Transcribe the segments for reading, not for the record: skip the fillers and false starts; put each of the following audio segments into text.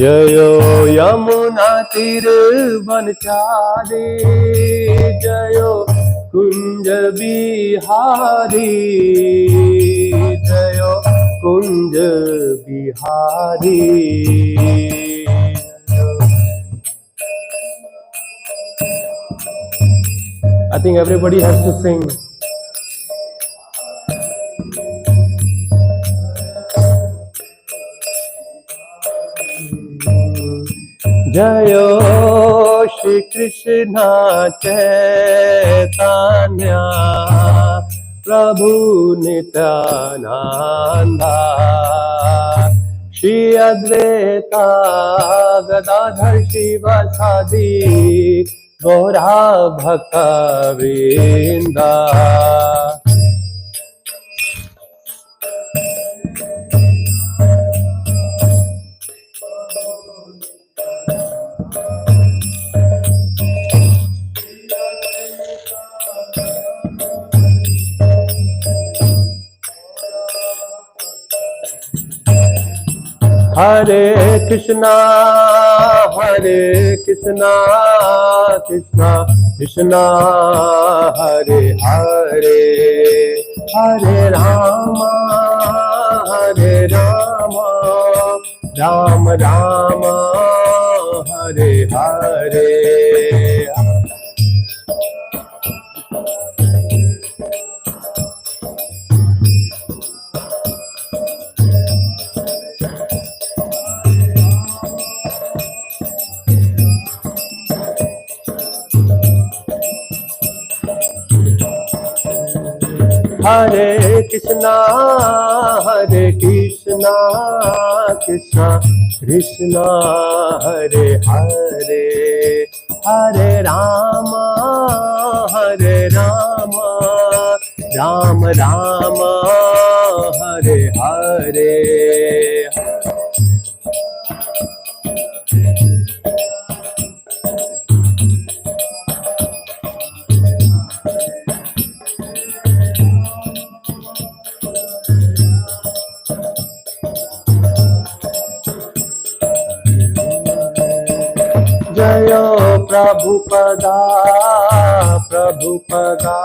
जयो यमुना तीर वनचारी, जयो कुंज बिहारी, जयो Kunj Bihari. I think everybody has to sing. जयो श्री कृष्ण चैतन्य प्रभु नित्यानंदा, श्री अद्वैता गदाधर शिवासादि गौरा भक्त वृंदा। हरे कृष्णा कृष्णा कृष्णा हरे हरे, हरे राम राम राम हरे हरे। हरे कृष्णा कृष्णा कृष्णा हरे हरे, हरे राम राम राम हरे हरे। जयो प्रभुपदा प्रभुपदा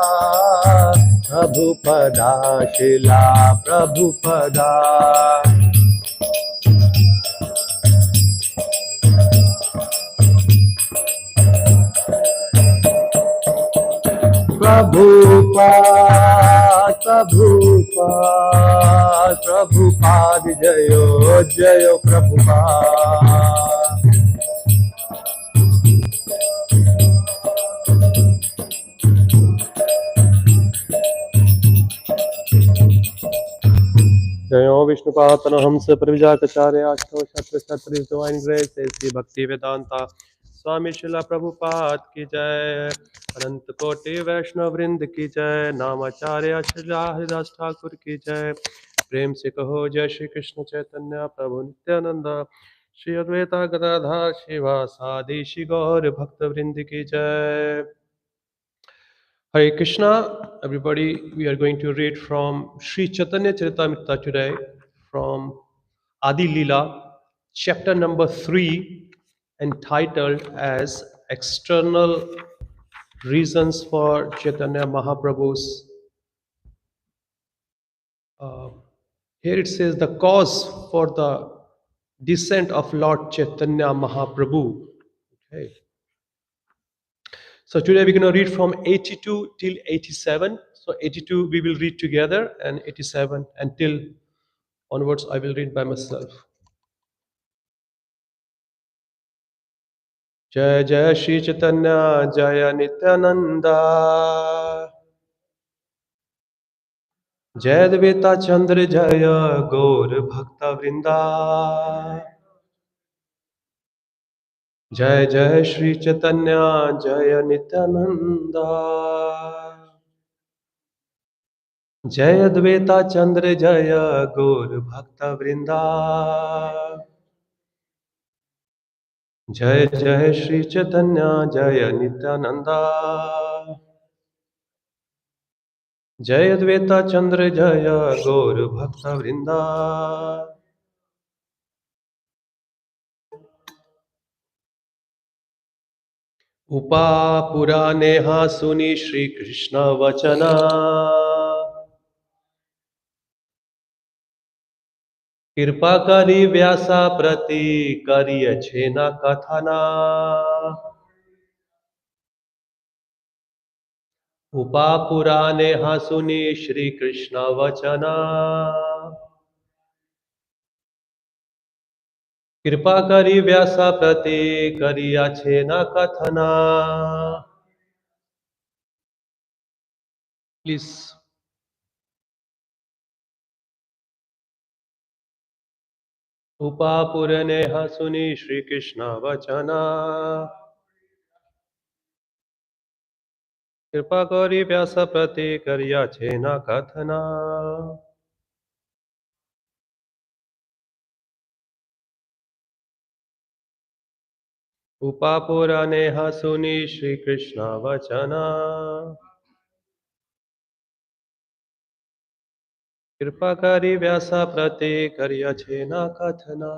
प्रभुपदा शिला प्रभुपदा। प्रभुपाद प्रभुपाद प्रभुपाद जयो जयो प्रभुपाद। जयो विष्णुपाद परमहंस परिव्राजकाचार्य आश्रम छत्र छत्र डिवाइन ग्रेस श्री भक्ति वेदांता स्वामी शिला प्रभुपाद की जय। अनंत कोटि वैष्णव वृंद की जय। नामाचार्य शिला हरिदास ठाकुर की जय। प्रेम से कहो जय श्री कृष्ण चैतन्य प्रभु नित्यानंद, श्री अद्वैता गदाधर शिवासादि श्री गौर भक्त वृंद की जय। Hare Krishna, everybody. We are going to read from Sri Caitanya-caritāmṛta today, from Ādi-līlā, chapter number 3, entitled as External Reasons for Chaitanya Mahaprabhu's. Here it says the cause for the descent of Lord Chaitanya Mahaprabhu. Okay. So today we're going to read from 82 till 87. So 82 we will read together, and 87 until onwards I will read by myself. Jai Jai Shri Chaitanya Jaya Nityananda, Jai Advaita Chandra Jaya Gaur Bhakta Vrinda, Jai Jai Shri Chaitanya Jaya Nityananda, Jai Advaita Chandra Jaya Gaur Bhakta Vrinda, Jai Jai Shri Chaitanya Jaya Nityananda, Jai Advaita Chandra Jaya Gaur Bhakta Vrinda, उपा पुराणे हा सुनी श्री कृष्ण वचना कृपा करी व्यासा प्रति करिय छे न कथना उपा पुराणे हा सुनी श्री कृष्ण वचना कृपा करी व्यासा प्रति करिया छे न कथना प्लीज उपा पुराणे हा सुनी श्री कृष्ण वचना कृपा करी व्यास प्रति करिया छे न कथना उपा पुराणे हा सुनी श्री कृष्ण वचना कृपा करी व्यास प्रति करिया छे न कथना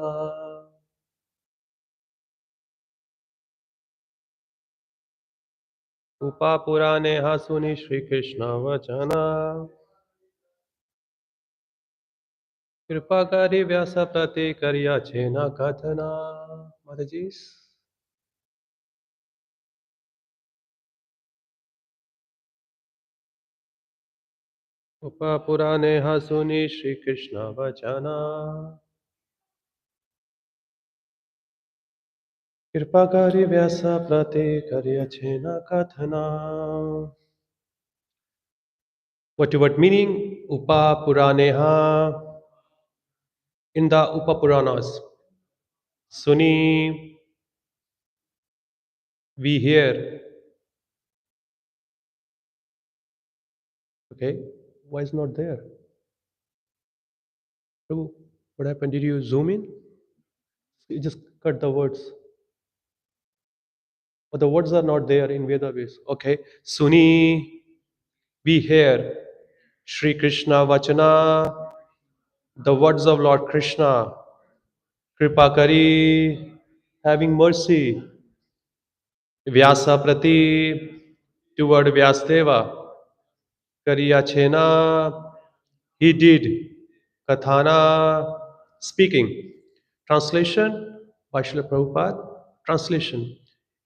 उपा पुराणे हा सुनी श्री कृष्ण वचना कृपा करी व्यास प्रति करिया छे न कथना माताजी उपा पुराणे हा सुनी श्री कृष्ण वचना कृपा करी व्यास प्रति करिया छे न कथना What word meaning? Upa Puraneha in the Upa Puranas. Suni, we hear. Okay, why is not there? Prabhu, what happened? Did you zoom in? You just cut the words. But the words are not there in Veda base. Okay, Suni, we hear. Shri Krishna Vachana, the words of Lord Krishna. Kripa Kari, having mercy. Vyasa Prati, toward Vyasdeva. Kariya Chena, he did. Kathana, speaking. Translation by Srila Prabhupada. Translation.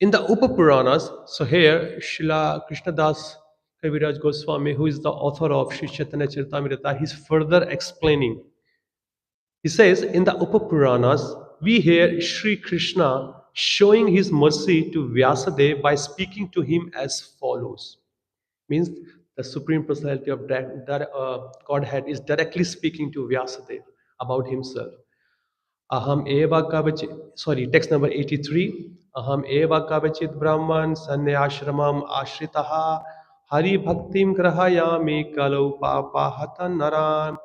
In the Upapuranas, so here Srila Krishnadas Kaviraj Goswami, who is the author of Sri Caitanya-caritāmṛta, he's further explaining. He says, in the Upapuranas, we hear Sri Krishna showing his mercy to Vyasadeva by speaking to him as follows. Means the Supreme Personality of Godhead is directly speaking to Vyasadeva about himself. Aham eva kavachit, sorry, text number 83. Aham eva kavachit brahman sanyashramam ashritaha hari bhaktim grahayami kalau papahatan naran.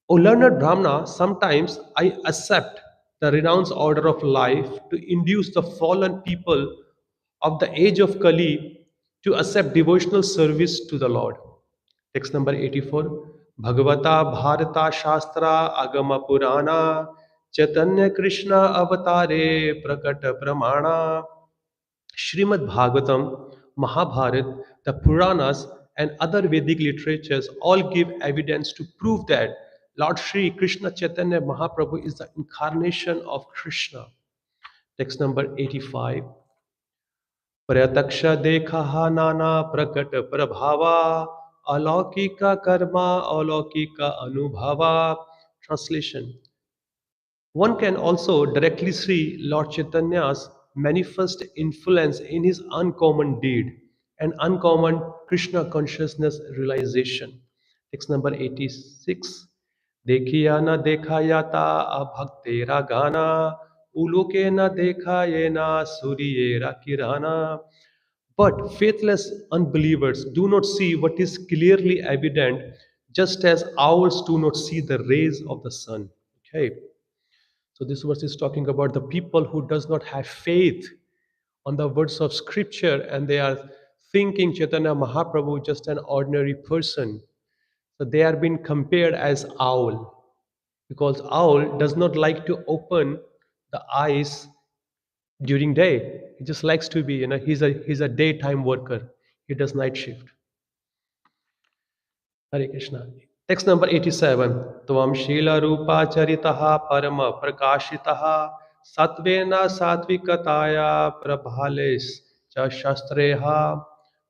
O learned Brahmana, sometimes I accept the renounced order of life to induce the fallen people of the age of Kali to accept devotional service to the Lord. Text number 84. Bhagavata Bharata Shastra Agama Purana Chaitanya Krishna Avatare Prakata Pramana. Srimad Bhagavatam, Mahabharat, the Puranas, and other Vedic literatures all give evidence to prove that Lord Sri Krishna Chaitanya Mahaprabhu is the incarnation of Krishna. Text number 85. प्रत्यक्ष देखा नाना प्रकट प्रभावा अलौकिक कर्मा अलौकिक अनुभवा. Translation. One can also directly see Lord Chaitanya's manifest influence in his uncommon deed and uncommon Krishna consciousness realization. Text number 86. देखिया न देखा याता अभक्तेरा गाना उलोके न देखा ये ना सूर्येरा किराना. But faithless unbelievers do not see what is clearly evident, just as owls do not see the rays of the sun. Okay. So this verse is talking about the people who does not have faith on the words of scripture and they are thinking Chaitanya Mahaprabhu just an ordinary person. So they are being compared as owl because owl does not like to open the eyes During day, he just likes to be, he's a daytime worker. He does night shift. Hare Krishna. Text number 87. Tvam Shila Rupa Charitaha Parama Prakashitaha Satvena Satvikataya Prabhales Cha Shastreha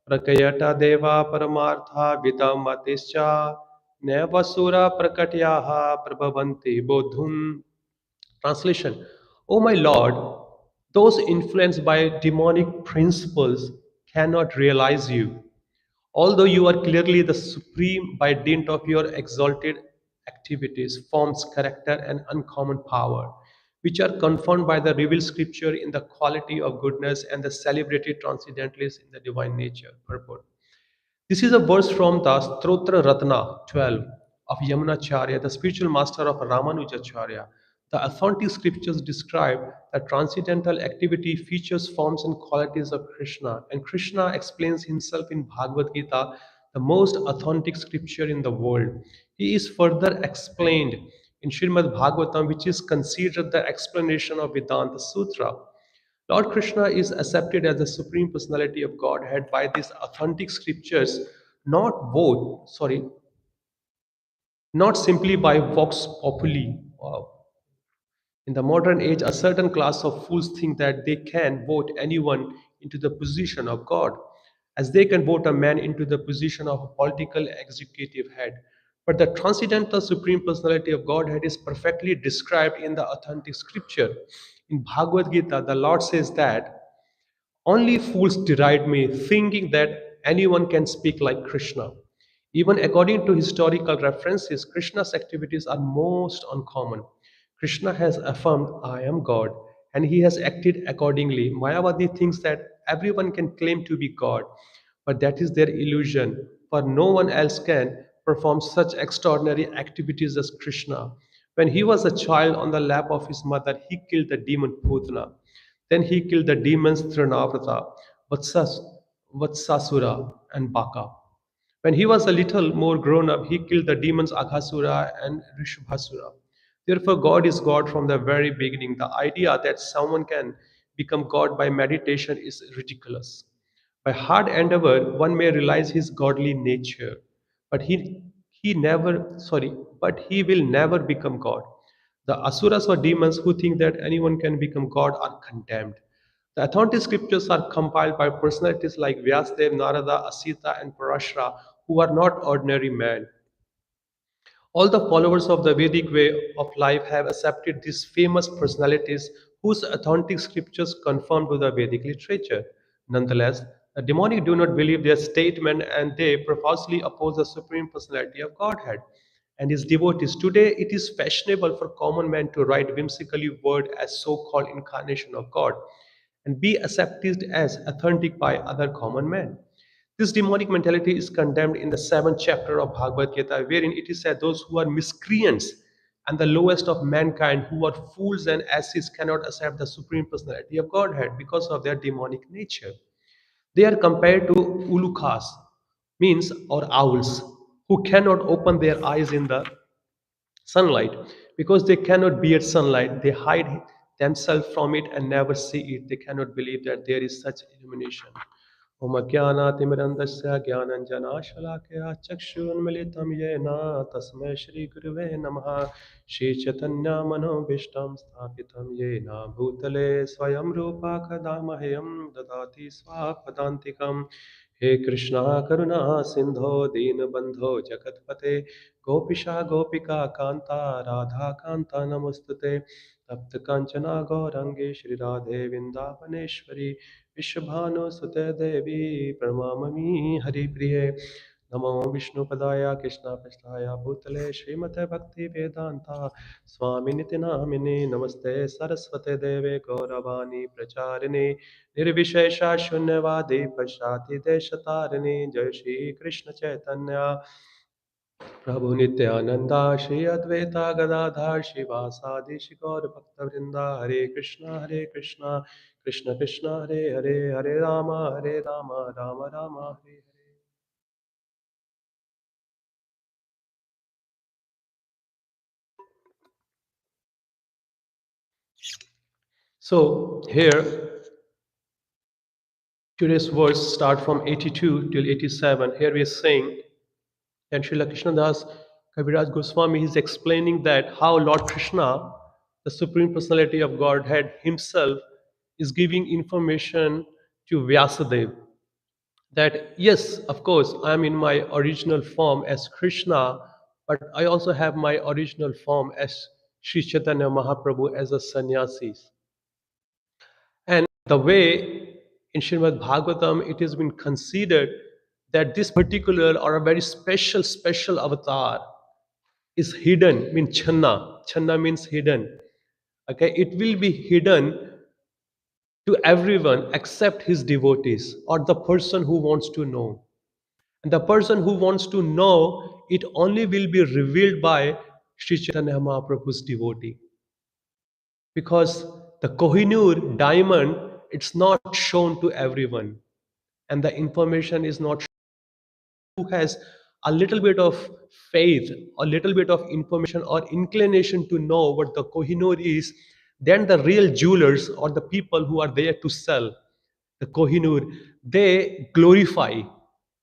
Prakayata Deva Paramartha Vidamatischa Nevasura Prakatyaha Prabhavanti Bodhum. Translation. O my Lord, those influenced by demonic principles cannot realize you. Although you are clearly the supreme by dint of your exalted activities, forms, character, and uncommon power, which are confirmed by the revealed scripture in the quality of goodness and the celebrated transcendentalists in the divine nature. Purport. This is a verse from the Stotra Ratna 12 of Yamunacharya, the spiritual master of Ramanujacharya. The authentic scriptures describe the transcendental activity, features, forms, and qualities of Krishna, and Krishna explains himself in Bhagavad Gita, the most authentic scripture in the world. He is further explained in Srimad Bhagavatam, which is considered the explanation of Vedanta Sutra. Lord Krishna is accepted as the Supreme Personality of Godhead by these authentic scriptures, not simply by vox populi. In the modern age, a certain class of fools think that they can vote anyone into the position of God, as they can vote a man into the position of a political executive head. But the transcendental Supreme Personality of Godhead is perfectly described in the authentic scripture. In Bhagavad Gita, the Lord says that only fools deride me, thinking that anyone can speak like Krishna. Even according to historical references, Krishna's activities are most uncommon. Krishna has affirmed, I am God, and he has acted accordingly. Mayavadi thinks that everyone can claim to be God, but that is their illusion, for no one else can perform such extraordinary activities as Krishna. When he was a child on the lap of his mother, he killed the demon Putana. Then he killed the demons Trinavrata, Vatsasura, and Baka. When he was a little more grown up, he killed the demons Aghasura and Rishabhasura. Therefore, God is God from the very beginning. The idea that someone can become God by meditation is ridiculous. By hard endeavor, one may realize his godly nature, but he will never become God. The asuras or demons who think that anyone can become God are condemned. The authentic scriptures are compiled by personalities like Vyasdev, Narada, Asita, and Parashara, who are not ordinary men. All the followers of the Vedic way of life have accepted these famous personalities whose authentic scriptures conform to the Vedic literature. Nonetheless, the demonic do not believe their statement and they profusely oppose the Supreme Personality of Godhead and his devotees. Today, it is fashionable for common men to write whimsically word as so-called incarnation of God and be accepted as authentic by other common men. This demonic mentality is condemned in the seventh chapter of Bhagavad Gita, wherein it is said those who are miscreants and the lowest of mankind, who are fools and asses, cannot accept the Supreme Personality of Godhead because of their demonic nature. They are compared to ulukas, means or owls, who cannot open their eyes in the sunlight because they cannot bear sunlight. They hide themselves from it and never see it. They cannot believe that there is such illumination. Om Ajnanatimidandasya Jnananjana Chakshunmilitam Yena Tasmai Shri Guruve Namaha Shri Chaitanya Manobishtam Sthapitam Yena Bhutale Swayam Rupa Kadamahyam Dadati Swapadantikam He Krishna Karuna Sindho Deenabandho Jagatpate Gopisha Gopika Kanta Radha Kanta Namostute Tapta Kanchana Gaurange Shri Radhe Vrindavaneshwari Vishabhanu Sute Devi Pramamami Hari Priye Namo Vishnu Padaya Krishna Prasthaya Bhutale Srimate Bhakti Vedanta Swami Nitinamini Namaste Saraswate Deve Gauravani Pracharine Nirvishesha Shunyavadi Pashati Deshatarine Jai Shri Krishna Chaitanya प्रभु नित्यानंदा श्री अद्वैता गदाधर शिवासादि शिगौर भक्त वृंदा हरे Krishna Krishna Krishna Hare Hare Hare Ram Ram Ram Hare Hare. So here Today's verse start from 82 till 87. Here we are saying, and Srila Krishnadas Kaviraj Goswami is explaining that how Lord Krishna, the Supreme Personality of Godhead himself, is giving information to Vyasadeva that yes, of course, I am in my original form as Krishna, but I also have my original form as Sri Chaitanya Mahaprabhu as a sannyasi. And the way in Srimad Bhagavatam it has been considered that this particular or a very special avatar is hidden, means Channa. Channa means hidden. Okay, it will be hidden to everyone except his devotees or the person who wants to know. And the person who wants to know, it only will be revealed by Sri Chaitanya Mahaprabhu's devotee. Because the Kohinoor diamond, it's not shown to everyone. And the information is not shown. Who has a little bit of faith, a little bit of information or inclination to know what the Kohinoor is, then the real jewelers or the people who are there to sell the Kohinoor, they glorify,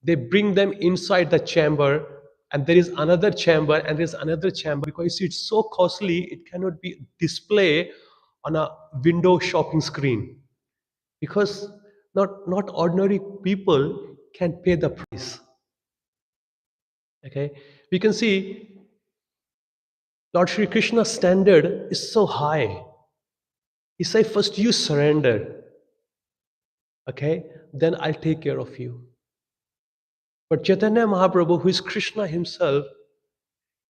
they bring them inside the chamber, and there is another chamber and there is another chamber because it's so costly, it cannot be displayed on a window shopping screen because not ordinary people can pay the price. Okay, we can see Lord Shri Krishna's standard is so high. He said, first you surrender, okay, then I'll take care of you. But Chaitanya Mahaprabhu, who is Krishna himself,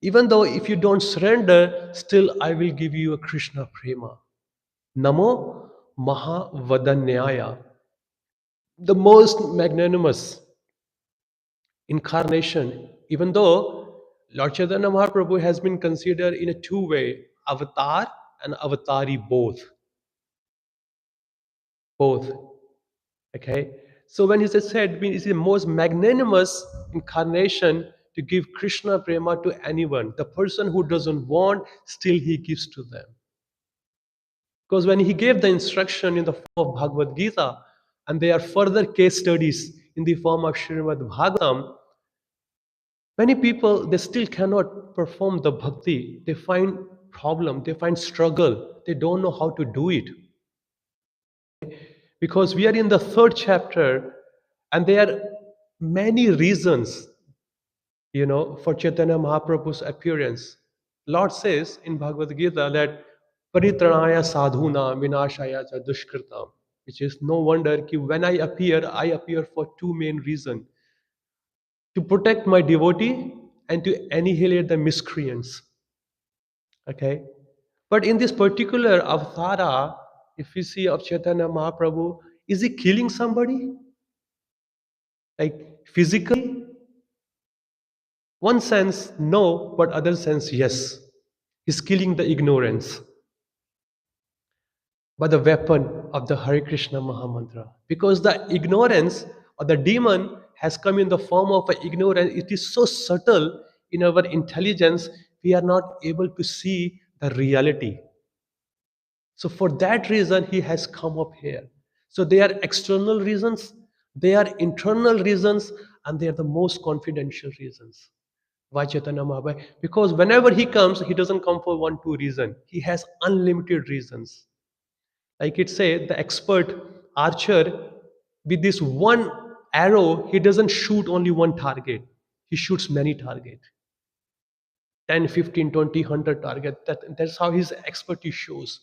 even though if you don't surrender, still I will give you a Krishna prema. Namo Mahavadanyaya, the most magnanimous incarnation, even though Lord Chaitanya Mahaprabhu has been considered in a two-way, avatar and avatari both. Both. Okay? So when he said it's the most magnanimous incarnation to give Krishna prema to anyone, the person who doesn't want, still he gives to them. Because when he gave the instruction in the form of Bhagavad Gita, and there are further case studies in the form of Srimad Bhagavatam, many people, they still cannot perform the bhakti. They find problem, they find struggle, they don't know how to do it. Because we are in the third chapter, and there are many reasons, for Chaitanya Mahaprabhu's appearance. Lord says in Bhagavad Gita that paritranaya sadhuna vinashaya cha dushkritam, which is no wonder that when I appear for two main reasons: to protect my devotee and to annihilate the miscreants. Okay, but in this particular avatara, if we see of Chaitanya Mahaprabhu, is he killing somebody? Like physically? One sense, no, but other sense, yes. He's killing the ignorance by the weapon of the Hare Krishna Mahamantra. Because the ignorance or the demon has come in the form of ignorance. It is so subtle in our intelligence, we are not able to see the reality. So for that reason, he has come up here. So they are external reasons, they are internal reasons, and they are the most confidential reasons. Why Chaitanya Mahaprabhu? Because whenever he comes, he doesn't come for one, two reason. He has unlimited reasons. Like it say, the expert archer, with this one arrow, he doesn't shoot only one target. He shoots many targets. 10, 15, 20, 100 target. That's how his expertise shows.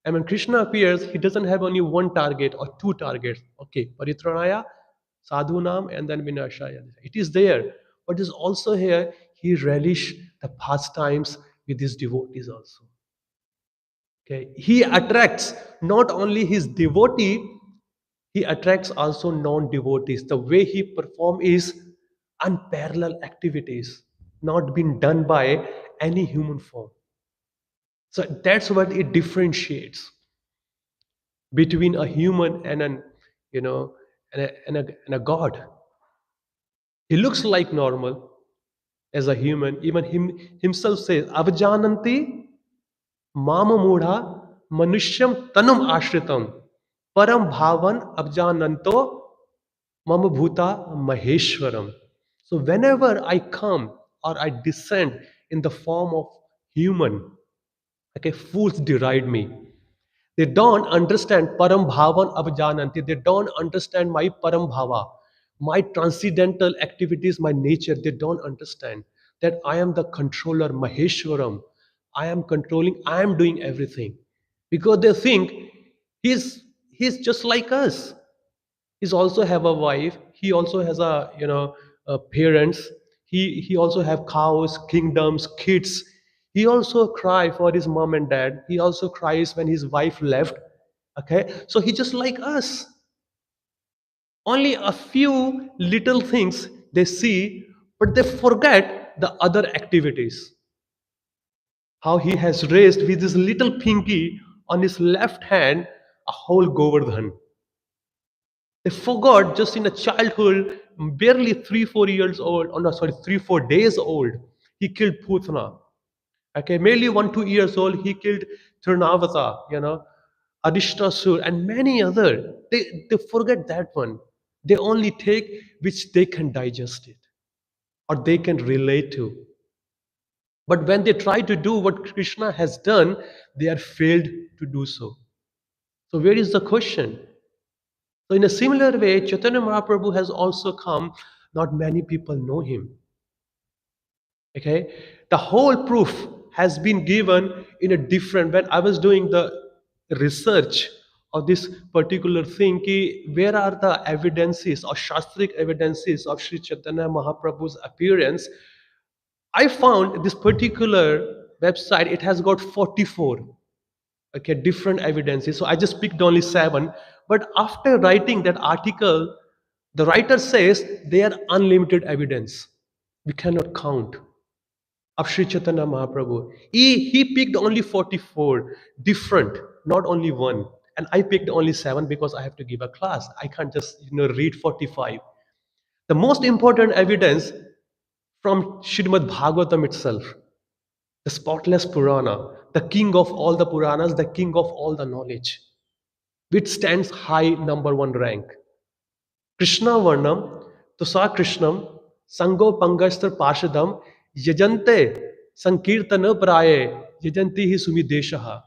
And when Krishna appears, he doesn't have only one target or two targets. Okay, Paritranaya, Sadhunam, and then Vinashaya. It is there. But it's also here, he relish the pastimes with his devotees also. Okay, he attracts not only his devotee, he attracts also non-devotees. The way he performs is unparalleled activities, not been done by any human form. So that's what it differentiates between a human and an and a god. He looks like normal as a human. Even himself says, Avajananti mama mudha manushyam tanum ashritam param bhavan abjananto Mama Bhuta Maheshwaram. So whenever I come or I descend in the form of human, okay, fools deride me. They don't understand Param Bhavan Abjananti. They don't understand my Param Bhava, my transcendental activities, my nature. They don't understand that I am the controller, Maheshwaram. I am controlling, I am doing everything. Because they think he's he's just like us. He's also have a wife. He also has a parents. He also have cows, kingdoms, kids. He also cry for his mom and dad. He also cries when his wife left. Okay, so he just like us. Only a few little things they see, but they forget the other activities. How he has raised with his little pinky on his left hand a whole Govardhan. They forgot just in a childhood, barely 3 4 years old, oh no, sorry, 3 4 days old, he killed Putana. Okay, merely 1 2 years old, he killed Turnavata, Adishtasur, and many other. They forget that one. They only take which they can digest it or they can relate to. But when they try to do what Krishna has done, they are failed to do so. So where is the question? So in a similar way, Chaitanya Mahaprabhu has also come. Not many people know him. Okay, the whole proof has been given in a different. When I was doing the research of this particular thing, where are the evidences or shastric evidences of Sri Chaitanya Mahaprabhu's appearance? I found this particular website. It has got 44 okay different evidences, so I just picked only 7. But after writing that article, the writer says they are unlimited evidence. We cannot count of Sri Chaitanya Mahaprabhu. He picked only 44 different, not only one. And I picked only 7 because I have to give a class. I can't just read 45. The most important evidence from Srimad Bhagavatam itself, the spotless Purana, the king of all the Puranas, the king of all the knowledge, which stands high number 1 rank. Krishna Varnam, Tusa Krishnam, Sango Pangastra Pashadam, Yajante, Sankirtana Praye, Yajanti hi Sumideshaha.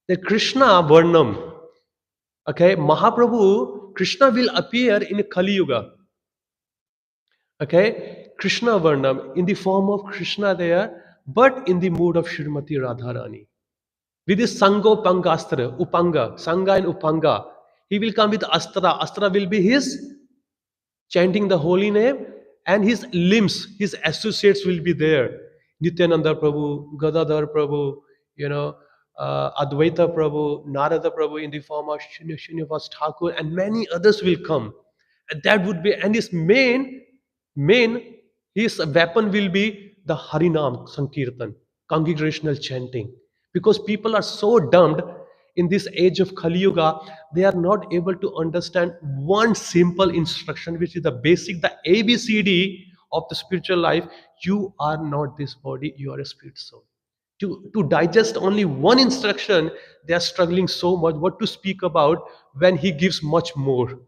The Krishna Varnam, okay, Mahaprabhu, Krishna will appear in Kali Yuga. Okay, Krishna Varnam, in the form of Krishna there, but in the mood of Srimati Radharani. With his Sango Pangastra, Upanga, Sangha and Upanga. He will come with Astra. Astra will be his chanting the holy name, and his limbs, his associates will be there. Nityananda Prabhu, Gadadhar Prabhu, Advaita Prabhu, Narada Prabhu in the form of Srinivas Thakur, and many others will come. And that would be, and his main, his weapon will be the Harinam Sankirtan, congregational chanting. Because people are so dumbed in this age of Kali Yuga, they are not able to understand one simple instruction, which is the basic, the ABCD of the spiritual life. You are not this body, you are a spirit soul. To digest only one instruction, they are struggling so much. What to speak about when he gives much more?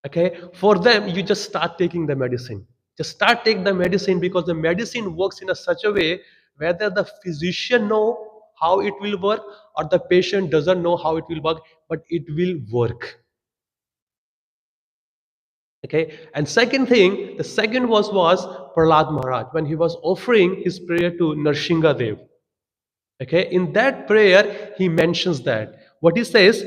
Okay, for them, you just start taking the medicine. Just start taking the medicine, because the medicine works in a such a way whether the physician know how it will work or the patient doesn't know how it will work, but it will work. Okay, and second thing, the second was Prahlad Maharaj when he was offering his prayer to Narsingha Dev. Okay, in that prayer, he mentions that. What he says,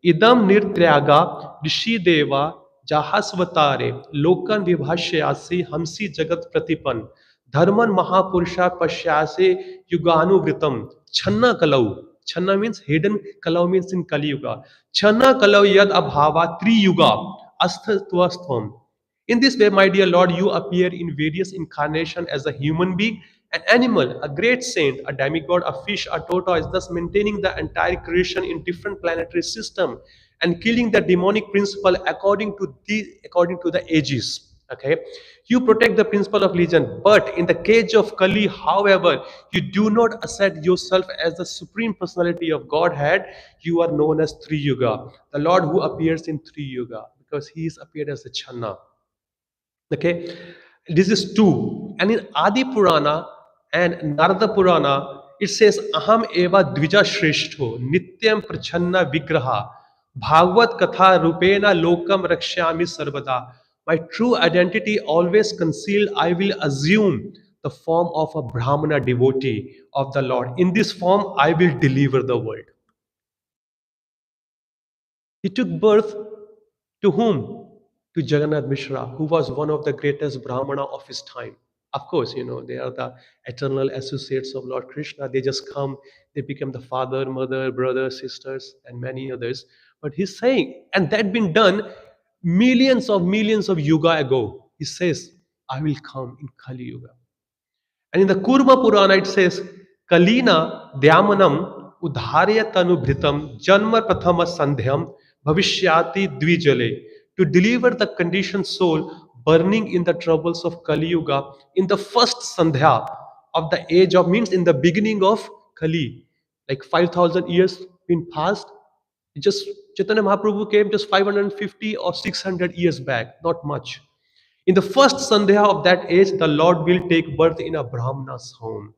Idam nirtryaga rishi deva jahasvatare lokan vibhashyasi hamsi jagat pratipan dharman mahapurusha pashyase yuganu vritam channa kalau. Channa means hidden, kalau means in Kali Yuga. Channa kalau yad abhava tri yuga asthattvastvam. In this way, my dear Lord, you appear in various incarnations as a human being, an animal, a great saint, a demigod, a fish, a tortoise, thus maintaining the entire creation in different planetary system and killing the demonic principle according to the ages. Okay, you protect the principle of religion, but in the cage of Kali, however, you do not assert yourself as the supreme personality of Godhead. You are known as Three Yuga, the Lord who appears in Three Yuga. because he is appeared as a Channa. Okay, this is two. And in Adi Purana and Narada Purana, it says, Aham eva dvija shreshto, nityam prachanna vigraha, bhagavad katha rupena lokam rakshyami sarvada. My true identity always concealed, I will assume the form of a Brahmana devotee of the Lord. In this form, I will deliver the world. He took birth to whom? To Jagannath Mishra, who was one of the greatest Brahmana of his time. Of course, they are the eternal associates of Lord Krishna. They just come, they become the father, mother, brother, sisters, and many others. But he's saying, and that been done millions of yuga ago. He says, I will come in Kali Yuga. And in the Kurma Purana, it says, Kalina Dhyamanam Udharya Tanubhritam Janma Prathama Sandhyam Bhavishyati Dvijale. To deliver the conditioned soul burning in the troubles of Kali Yuga in the first Sandhya of the age of, means in the beginning of Kali, like 5,000 years been passed. Just Chaitanya Mahaprabhu came just 550 or 600 years back, not much. In the first Sandhya of that age, the Lord will take birth in a Brahmana's home.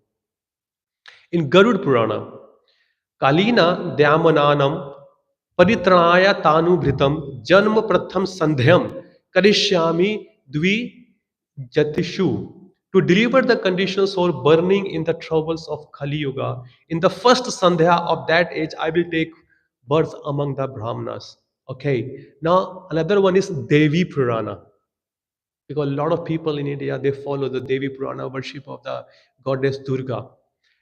In Garud Purana, Kalina Dhyamananam Paritranaya Tanu Bhritam Janma Pratham Sandhyam Karishyami Dvi Jatishu. To deliver the conditioned soul burning in the troubles of Kali Yuga, in the first Sandhya of that age, I will take birth among the Brahmanas. Okay, now another one is Devi Purana, because a lot of people in India, they follow the Devi Purana worship of the goddess Durga.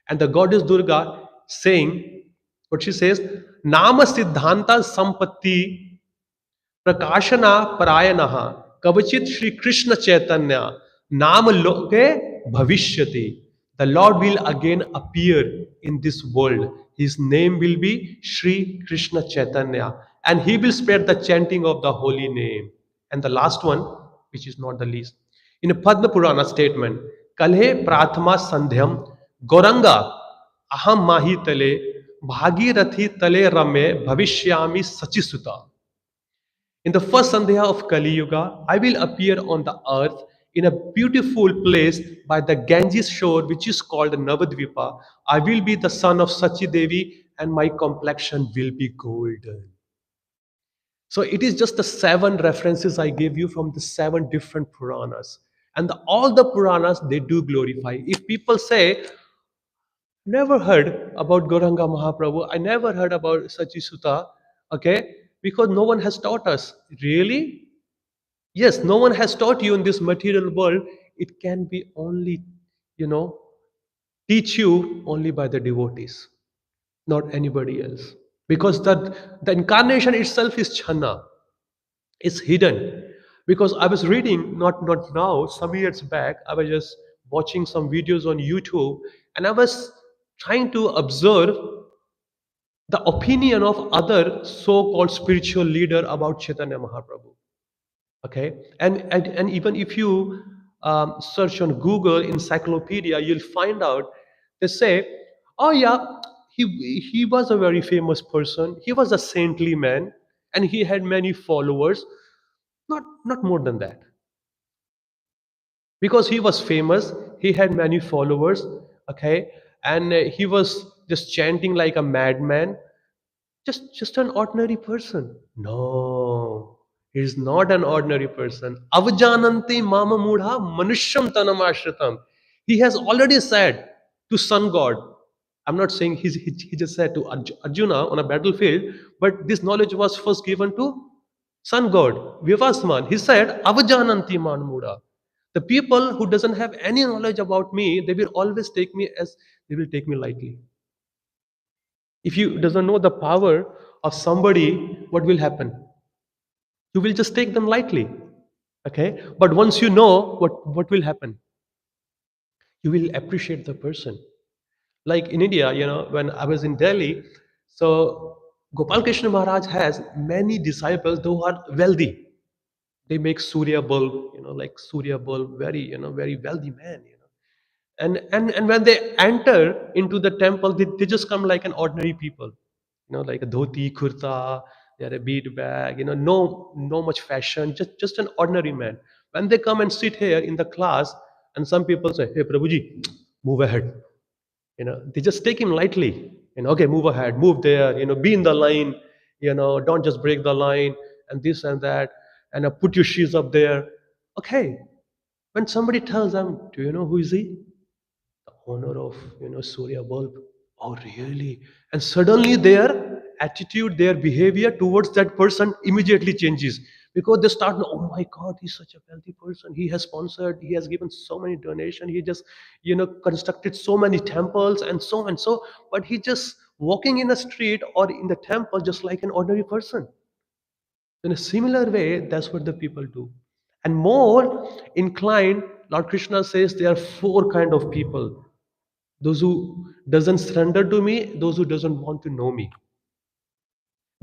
And the goddess Durga saying, what she says, Nama Siddhanta Sampatti Prakashana Parayanaha Kavachit Shri Krishna Chaitanya Nama Loke Bhavishyati. The Lord will again appear in this world. His name will be Shri Krishna Chaitanya, and he will spread the chanting of the holy name. And the last one, which is not the least, in a Padma Purana statement, Kalhe Prathama Sandhyam Goranga Aham Mahi Tale Bhagirathi Tale Rame Bhavishyami Sachisuta. In the first Sandhya of Kali Yuga, I will appear on the earth in a beautiful place by the Ganges shore, which is called Navadvipa. I will be the son of Sachi Devi, and my complexion will be golden. So it is just the 7 references I gave you from the 7 different Puranas. And all the Puranas, they do glorify. If people say, never heard about Gauranga Mahaprabhu, I never heard about Sachi Sutta, okay, because no one has taught us. Really? Yes, no one has taught you in this material world. It can be only, you know, teach you only by the devotees, not anybody else. Because the incarnation itself is Chana, it's hidden. Because I was reading, not now, some years back, I was just watching some videos on YouTube, and I was trying to observe the opinion of other so-called spiritual leader about Chaitanya Mahaprabhu. Okay, and even if you search on Google encyclopedia, you'll find out they say, oh yeah, he was a very famous person, he was a saintly man, and he had many followers. Not more than that, because he was famous, he had many followers. Okay, and he was just chanting like a madman. Just an ordinary person. No, he is not an ordinary person. Avajananti mama mudha manusham tanamashritam. He has already said to sun god. I'm not saying he just said to Arjuna on a battlefield, but this knowledge was first given to sun god Vivasman. He said avajananti man mudha. The people who doesn't have any knowledge about me, they will always take me as, they will take me lightly. If you doesn't know the power of somebody, what will happen? You will just take them lightly. Okay, but once you know, what will happen? You will appreciate the person. Like in India, when I was in Delhi, so Gopal Krishna Maharaj has many disciples who are wealthy. They make surya bulb, like surya bulb, very, very wealthy man, and when they enter into the temple, they just come like an ordinary people, like a dhoti kurta, they had a bead bag, no much fashion, just an ordinary man. When they come and sit here in the class, and some people say, "Hey, Prabhuji, move ahead." They just take him lightly. Okay, move ahead, move there. Be in the line. Don't just break the line and this and that, and put your shoes up there. Okay, when somebody tells them, "Do you know who is he?" The owner of Surya bulb. Oh, really? And suddenly their attitude, their behavior towards that person immediately changes, because they start, oh my God, he's such a wealthy person. He has sponsored, he has given so many donations, he just constructed so many temples and so and so. But he just walking in a street or in the temple just like an ordinary person. In a similar way, that's what the people do. And more inclined, Lord Krishna says there are four kind of people: those who doesn't surrender to me, those who doesn't want to know me.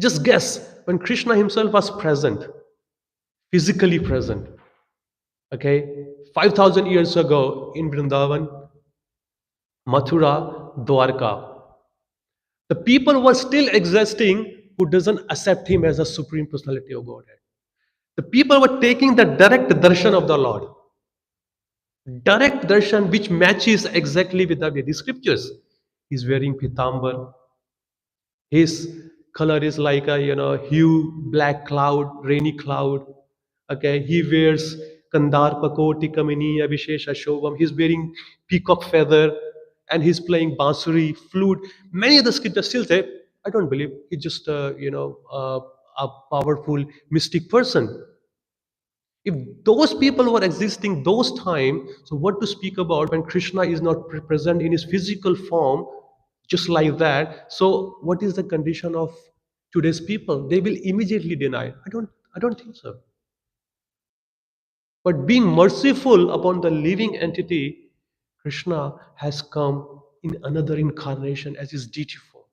Just guess, when Krishna himself was present, physically present, okay, 5,000 years ago in Vrindavan, Mathura, Dwarka, the people were still existing who doesn't accept him as a supreme personality of Godhead. The people were taking the direct darshan of the Lord, direct darshan which matches exactly with the Vedic scriptures. He's wearing pitambar. His color is like a hue black cloud, rainy cloud. Okay, he wears kandar pakoti kamini abhishesha shobham. He's wearing peacock feather, and he's playing bansuri, flute. Many of the scriptures still say, I don't believe he's just a powerful mystic person. If those people were existing those time, so what to speak about when Krishna is not present in his physical form, just like that? So what is the condition of today's people? They will immediately deny. I don't think so. But being merciful upon the living entity, Krishna has come in another incarnation as his deity form,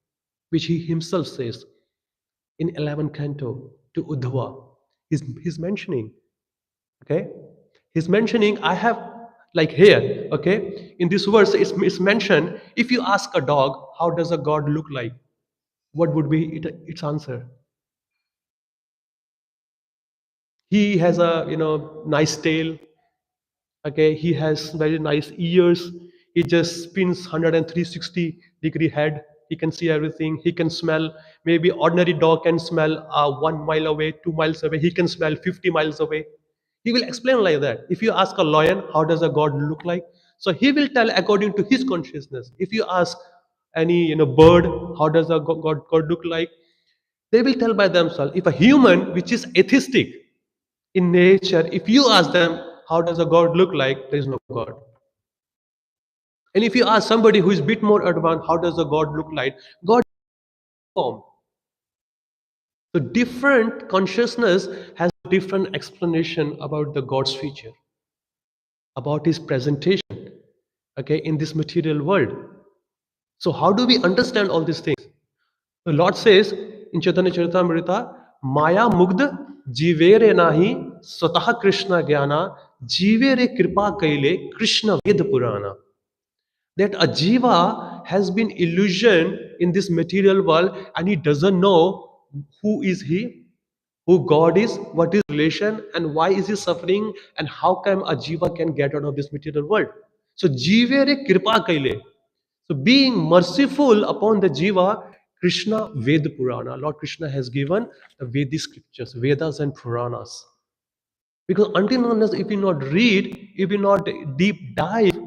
which he himself says in 11th canto to Uddhava. He's mentioning. Okay, he's mentioning, I have, like here, okay, in this verse it's mentioned, if you ask a dog how does a god look like, what would be its answer? He has a nice tail. Okay, he has very nice ears. He just spins 10360-degree head. He can see everything. He can smell. Maybe ordinary dog can smell 1 mile away, 2 miles away. He can smell 50 miles away. He will explain like that. If you ask a lion how does a god look like, so he will tell according to his consciousness. If you ask any bird how does a god look like, they will tell by themselves. If a human which is atheistic in nature, if you ask them, how does a God look like? There is no God. And if you ask somebody who is a bit more advanced, how does a God look like? God is form. So different consciousness has different explanation about the God's feature, about his presentation, okay, in this material world. So how do we understand all these things? The Lord says in Caitanya-caritāmṛta, Maya Mugdha Jivere Nahi Swataha Krishna Jnana Jivere Kripa Kaile Krishna Ved Purana. That a jiva has been illusioned in this material world, and he doesn't know who is he, who God is, what is relation, and why is he suffering, and how come a jiva can get out of this material world. So jivere kripa kaile. So being merciful upon the jiva, Krishna Ved Purana, Lord Krishna has given the Vedic scriptures, Vedas and Puranas. Because until and unless if you not read, if you not deep dive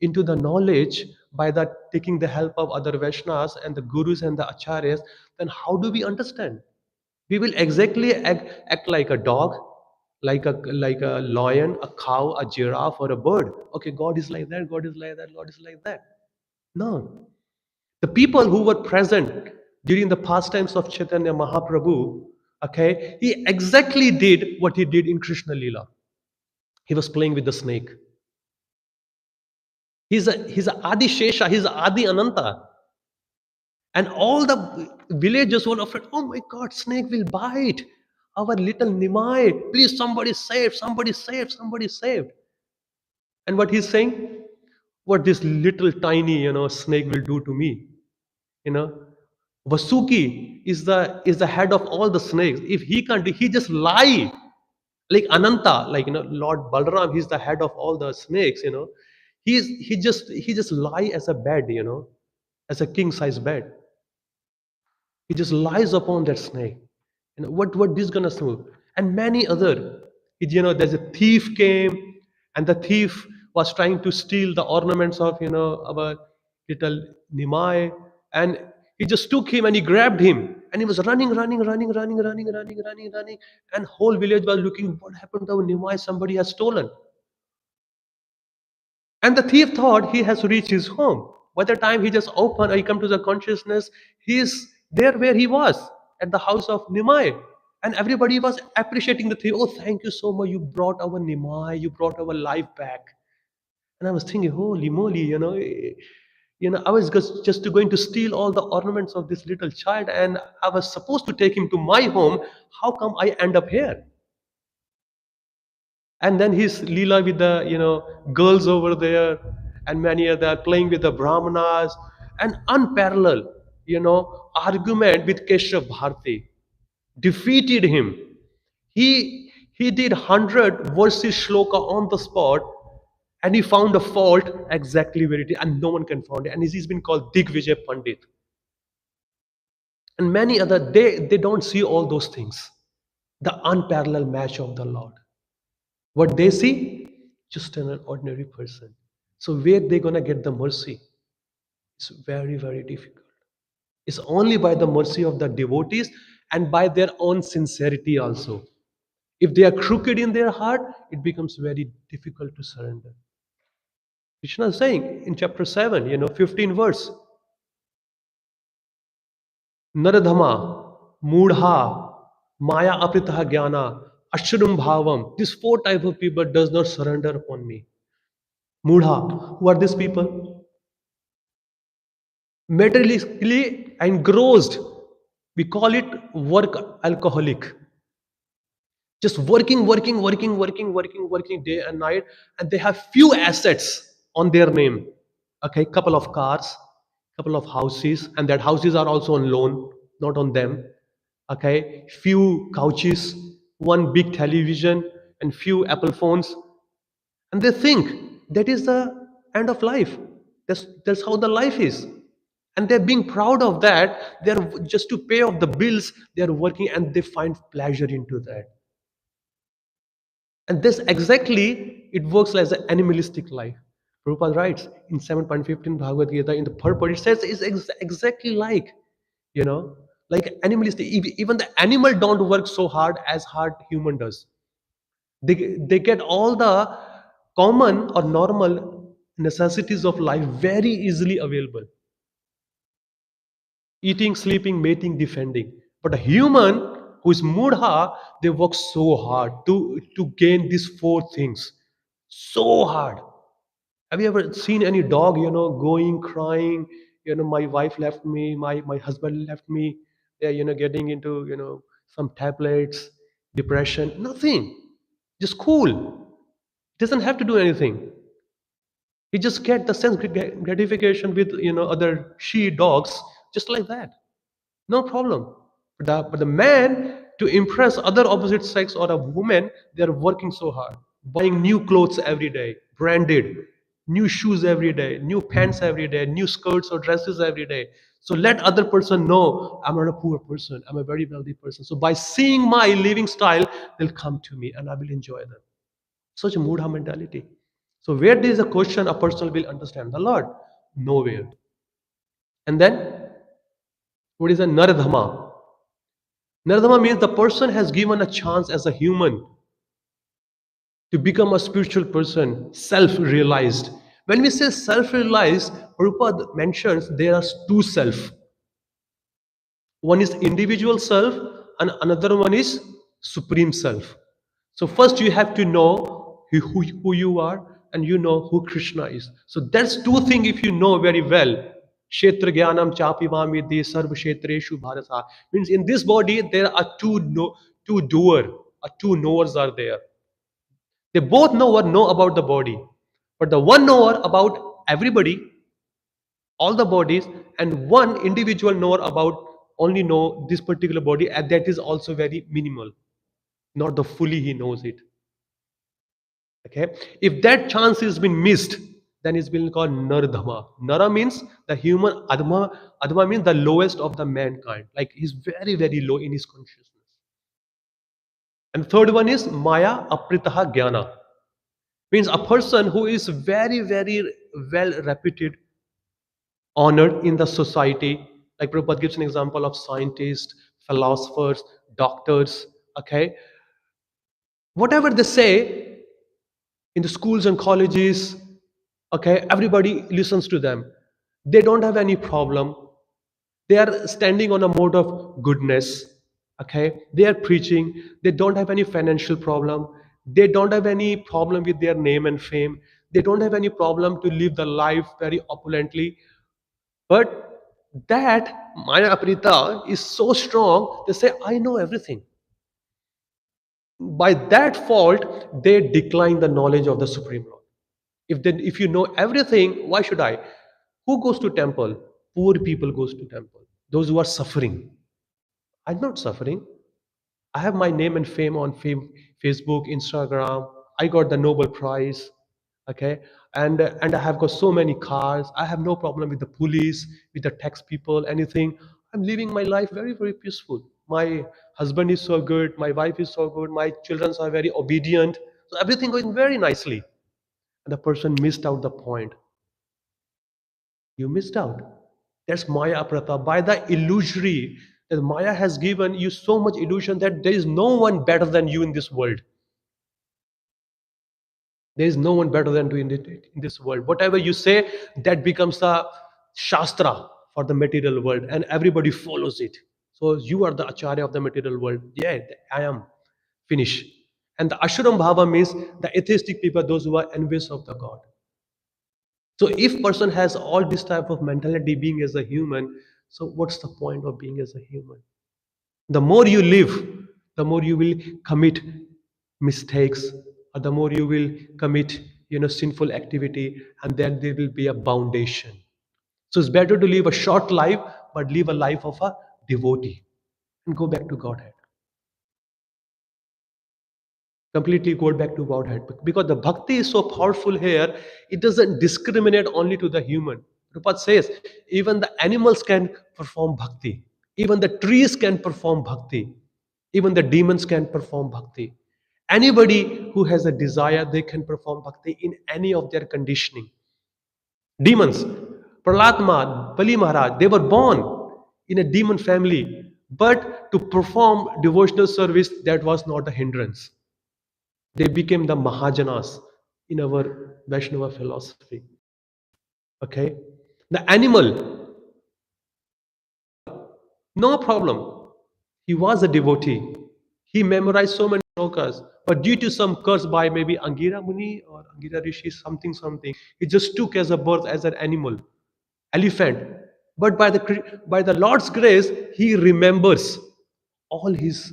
into the knowledge by that taking the help of other Vaishnavas and the gurus and the acharyas, then how do we understand? We will exactly act like a dog, like a lion, a cow, a giraffe, or a bird. Okay, God is like that, God is like that, Lord is like that. No. The people who were present during the pastimes of Chaitanya Mahaprabhu, okay, he exactly did what he did in Krishna Lila. He was playing with the snake. He's a Adi Shesha, he's a Adi Ananta. And all the villagers were afraid, oh my God, snake will bite our little Nimai. Please, somebody save, somebody save, somebody save. And what he's saying, what this little tiny, snake will do to me, you know. Vasuki is the head of all the snakes. If he can't, he just lie like Ananta, like Lord Balram. He's the head of all the snakes. He just lie as a bed, as a king size bed. He just lies upon that snake. What this gonna do? And many other. There's a thief came, and the thief was trying to steal the ornaments of our little Nimai, and he just took him and he grabbed him, and he was running, running, running, running, running, running, running, running, and whole village was looking. What happened to our Nimai? Somebody has stolen. And the thief thought he has reached his home. By the time he just opened, he come to the consciousness, he is there where he was, at the house of Nimai. And everybody was appreciating the thief. Oh, thank you so much. You brought our Nimai, you brought our life back. And I was thinking, holy moly, I was just going to steal all the ornaments of this little child, and I was supposed to take him to my home. How come I end up here? And then his Leela with the girls over there, and many other playing with the Brahmanas, and unparalleled argument with Keshav Bharti defeated him. He did 100 verses shloka on the spot, and he found a fault exactly where it is, and no one can find it. And he's been called Digvijay Pandit. And many other, they don't see all those things. The unparalleled match of the Lord. What they see, just an ordinary person. So where they gonna get the mercy? It's very, very difficult. It's only by the mercy of the devotees and by their own sincerity also. If they are crooked in their heart, it becomes very difficult to surrender. Krishna is saying in chapter 7, 15 verse, Naradhama, Mudha, Maya Apritaha Jnana, Ashram Bhavam. These four type of people does not surrender upon me. Mudha, who are these people? Materialistically engrossed. We call it work alcoholic. Just working day and night, and they have few assets on their name. Okay, couple of cars, couple of houses, and that houses are also on loan, not on them. Okay, few couches, one big television, and few Apple phones, and they think that is the end of life. That's how the life is, and they're being proud of that. They're just to pay off the bills. They're working, and they find pleasure into that. And this exactly, it works as an animalistic life. Prabhupada writes in 7.15 Bhagavad Gita, in the purport, it says it's exactly you know, like animalistic. Even the animal don't work so hard human does. They get all the common or normal necessities of life very easily available. Eating, sleeping, mating, defending. But a human who is mudha, they work so hard to gain these four things. So hard. Have you ever seen any dog, going, crying, my wife left me, my husband left me, they're, getting into, some tablets, depression, nothing. Just cool. Doesn't have to do anything. He just get the sense gratification with, other she dogs, just like that. No problem. But the man, to impress other opposite sex or a woman, they're working so hard, buying new clothes every day, branded, new shoes every day, new pants every day, new skirts or dresses every day. So let other person know I'm not a poor person, I'm a very wealthy person. So by seeing my living style, they'll come to me and I will enjoy them. Such a mudha mentality. So where there is a question, a person will understand the Lord? Nowhere. And then, what is a Naradhama? Nardama means the person has given a chance as a human to become a spiritual person, self-realized. When we say self-realized, Prabhupada mentions there are two self. One is individual self and another one is supreme self. So first you have to know who you are and you know who Krishna is. So that's two things if you know very well. Kshetra Jnanam Chapivamidhi Sarva Kshetreshu Bharata. Means in this body there are two doer, or two knowers are there. They both know about the body. But the one knower about everybody, all the bodies, and one individual knower about only know this particular body, and that is also very minimal, not the fully he knows it. Okay, if that chance has been missed, then it's been called nardhama. Nara means the human, adma means the lowest of the mankind, like he's very very low in his consciousness. And third one is maya apritaha jnana, means a person who is very very well reputed, honored in the society. Like Prabhupada gives an example of scientists, philosophers, doctors. Okay, whatever they say in the schools and colleges, okay, everybody listens to them. They don't have any problem. They are standing on a mode of goodness. Okay, they are preaching. They don't have any financial problem. They don't have any problem with their name and fame. They don't have any problem to live the life very opulently. But that Maya Aprita is so strong, they say, I know everything. By that fault, they decline the knowledge of the Supreme Lord. If you know everything, why should I? Who goes to temple? Poor people goes to temple. Those who are suffering. I'm not suffering. I have my name and fame on Facebook, Instagram. I got the Nobel Prize, okay, and I have got so many cars. I have no problem with the police, with the tax people, anything. I'm living my life very very peaceful. My husband is so good. My wife is so good. My children are very obedient. So everything going very nicely. And the person missed out the point. You missed out. That's Maya Aprata. By the illusory, that Maya has given you so much illusion that there is no one better than you in this world. There is no one better than you in this world. Whatever you say, that becomes a shastra for the material world, and everybody follows it. So you are the acharya of the material world. Yeah, I am. Finish. And the Ashuram Bhava means the atheistic people, those who are envious of the God. So if person has all this type of mentality being as a human, so what's the point of being as a human? The more you live, the more you will commit mistakes, or the more you will commit sinful activity, and then there will be a foundation. So it's better to live a short life, but live a life of a devotee and go back to Godhead. Completely go back to Godhead. Because the bhakti is so powerful here, it doesn't discriminate only to the human. Prabhupada says, even the animals can perform bhakti. Even the trees can perform bhakti. Even the demons can perform bhakti. Anybody who has a desire, they can perform bhakti in any of their conditioning. Demons, Pralatma, Bali Maharaj, they were born in a demon family. But to perform devotional service, that was not a hindrance. They became the Mahajanas in our Vaishnava philosophy. Okay? The animal, no problem. He was a devotee. He memorized so many shlokas. But due to some curse by maybe Angira Muni or Angira Rishi, something, he just took as a birth as an animal, elephant. But by the Lord's grace, he remembers all his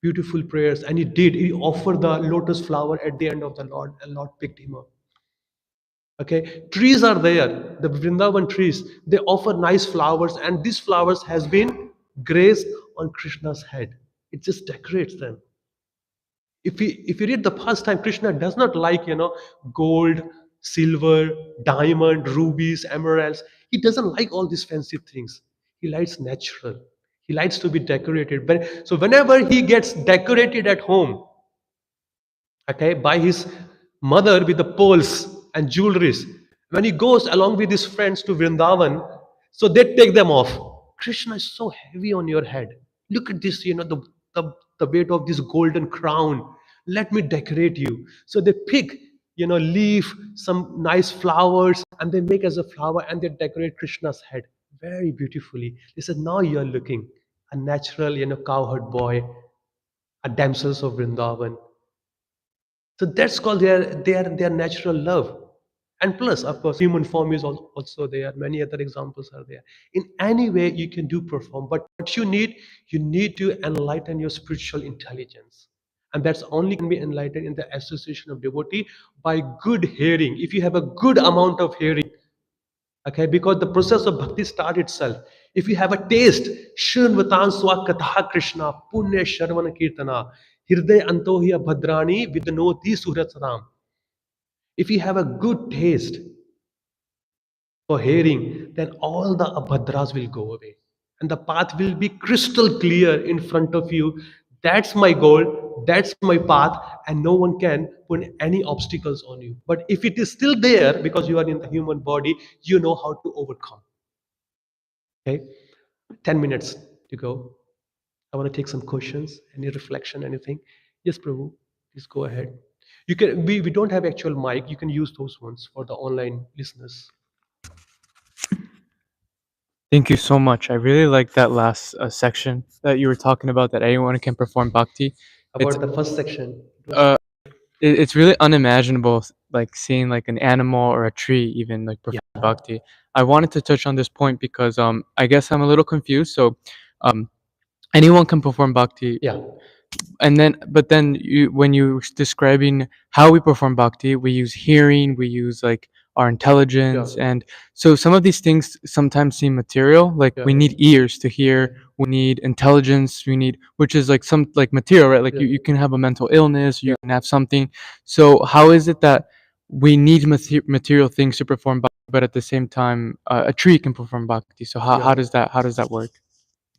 beautiful prayers, and he did. He offered the lotus flower at the end of the Lord, and Lord picked him up. Okay, trees are there. The Vrindavan trees, they offer nice flowers, and these flowers has been graced on Krishna's head. It just decorates them. If you read the pastime, Krishna does not like gold, silver, diamond, rubies, emeralds. He doesn't like all these fancy things. He likes natural. He likes to be decorated. But so whenever he gets decorated at home, okay, by his mother with the pearls and jewelries, when he goes along with his friends to Vrindavan, so they take them off. Krishna is so heavy on your head. Look at this, the weight of this golden crown. Let me decorate you. So they pick, leaf, some nice flowers, and they make as a flower, and they decorate Krishna's head very beautifully. They said, now you're looking a natural, cowherd boy, a damsels of Vrindavan. So that's called their natural love. And plus, of course, human form is also there. Many other examples are there. In any way you can do perform, but what you need to enlighten your spiritual intelligence. And that's only can be enlightened in the association of devotee by good hearing. If you have a good amount of hearing, Okay, because the process of bhakti starts itself. If you have a taste, Shrunvatan Swa Katha Krishna, Punya Sharvana Kirtana, Hirday Antohya Bhadrani Vidnoti Suratsaram. If you have a good taste for hearing, then all the abhadras will go away. And the path will be crystal clear in front of you. That's my goal, that's my path, and no one can put any obstacles on you. But if it is still there because you are in the human body, you know how to overcome. Okay, 10 minutes to go. I want to take some questions, any reflection, anything. Yes, Prabhu, please go ahead. You can. We don't have actual mic. You can use those ones for the online listeners. Thank you so much. I really like that last section that you were talking about, that anyone can perform bhakti. It's About the first section, it's really unimaginable, like seeing like an animal or a tree even like perform bhakti. I wanted to touch on this point because I guess I'm a little confused. So um anyone can perform bhakti, yeah, and then but then you, when you're describing how we perform bhakti, we use hearing, we use like our intelligence, yeah, and so some of these things sometimes seem material, like we yeah, need ears to hear, we need intelligence, we need, which is like some like material, right? Like yeah. you can have a mental illness, you Yeah. can have something. So how is it that we need material things to perform bhakti, but at the same time a tree can perform bhakti? So how Yeah. does that work?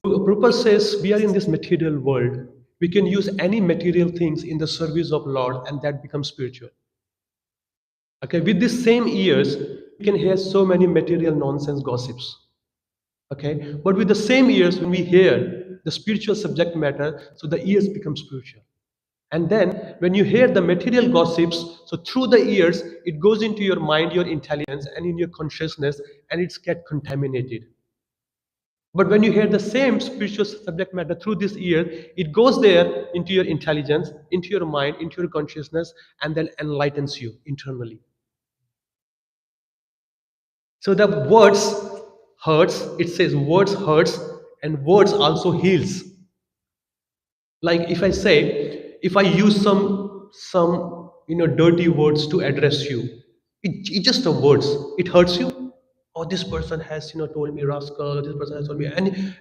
Prabhupada says we are in this material world. We can use any material things in the service of Lord, and that becomes spiritual. Okay, with these same ears, we can hear so many material nonsense gossips. Okay, but with the same ears, when we hear the spiritual subject matter, so the ears become spiritual. And then when you hear the material gossips, so through the ears, it goes into your mind, your intelligence, and in your consciousness, and it's get contaminated. But when you hear the same spiritual subject matter through this ear, it goes there into your intelligence, into your mind, into your consciousness, and then enlightens you internally. So the words hurts, it says words hurts, and words also heals. Like if I say, if I use some dirty words to address you, it just the words, it hurts you. Oh, this person has told me rascal, this person has told me,